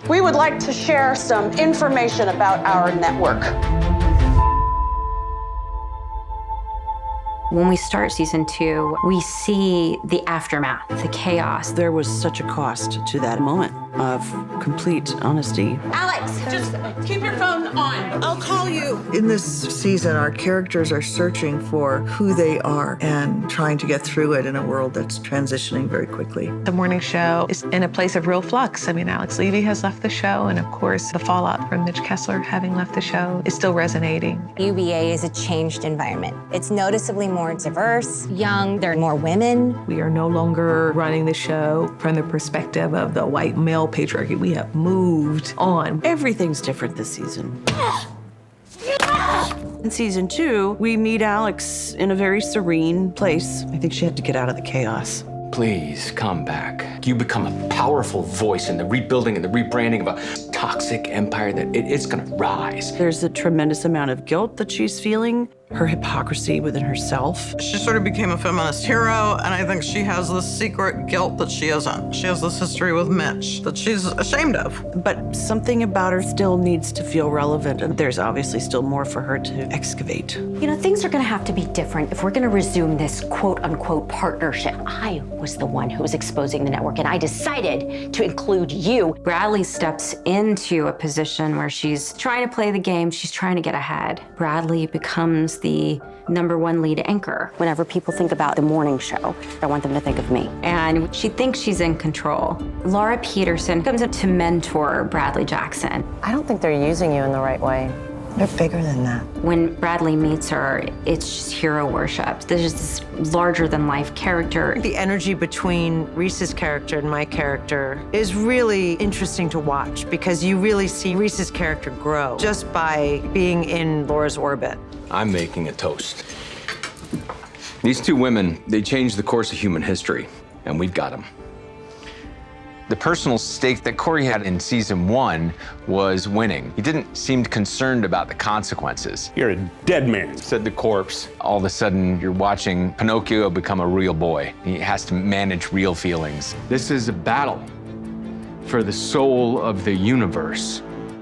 we would like to share some information about our network. When we start season 2, we see the aftermath, the chaos. There was such a cost to that moment of complete honesty. Alex, just keep your phone on. I'll call you. In this season, our characters are searching for who they are and trying to get through it in a world that's transitioning very quickly. The morning show is in a place of real flux. I mean, Alex Levy has left the show, and of course, the fallout from Mitch Kessler having left the show is still resonating. UBA is a changed environment. It's noticeably more diverse, young, there are more women. We are no longer running the show from the perspective of the white male patriarchy. We have moved on. Everything's different this season. In season 2, we meet Alex in a very serene place. I think she had to get out of the chaos. Please come back. You become a powerful voice in the rebuilding and the rebranding of a toxic empire that it's gonna rise. There's a tremendous amount of guilt that she's feeling, her hypocrisy within herself. She sort of became a feminist hero, and I think she has this secret guilt that she isn't. She has this history with Mitch that she's ashamed of. But something about her still needs to feel relevant, and there's obviously still more for her to excavate. You know, things are gonna have to be different if we're gonna resume this quote-unquote partnership. I was the one who was exposing the network, and I decided to include you. Bradley steps into a position where she's trying to play the game, she's trying to get ahead. Bradley becomes the #1 lead anchor. Whenever people think about the morning show, I want them to think of me. And she thinks she's in control. Laura Peterson comes up to mentor Bradley Jackson. I don't think they're using you in the right way. They're bigger than that. When Bradley meets her, it's just hero worship. There's this larger-than-life character. The energy between Reese's character and my character is really interesting to watch because you really see Reese's character grow just by being in Laura's orbit. I'm making a toast. These two women, they changed the course of human history, and we've got them. The personal stake that Cory had in season 1 was winning. He didn't seem concerned about the consequences. You're a dead man, said the corpse. All of a sudden, you're watching Pinocchio become a real boy. He has to manage real feelings. This is a battle for the soul of the universe.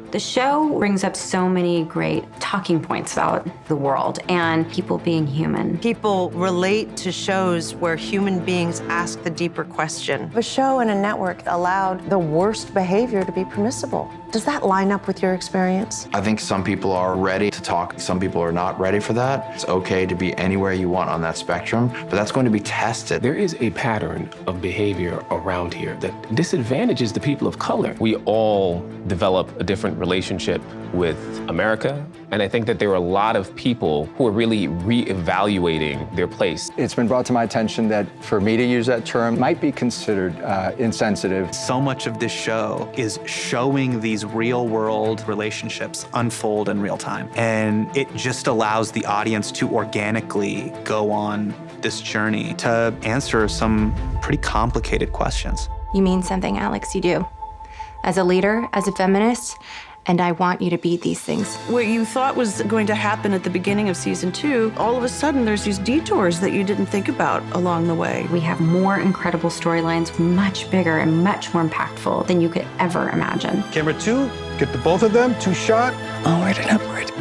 The show brings up so many great talking points about the world and people being human. People relate to shows where human beings ask the deeper question. A show and a network allowed the worst behavior to be permissible. Does that line up with your experience? I think some people are ready to talk. Some people are not ready for that. It's okay to be anywhere you want on that spectrum, but that's going to be tested. There is a pattern of behavior around here that disadvantages the people of color. We all develop a different relationship with America, and I think that there are a lot of people who are really reevaluating their place. It's been brought to my attention that for me to use that term might be considered insensitive. So much of this show is showing these real-world relationships unfold in real time, and it just allows the audience to organically go on this journey to answer some pretty complicated questions. You mean something, Alex, you do. As a leader, as a feminist, and I want you to be these things. What you thought was going to happen at the beginning of season 2, all of a sudden there's these detours that you didn't think about along the way. We have more incredible storylines, much bigger and much more impactful than you could ever imagine. Camera 2, get the both of them, 2 shot. Onward and upward.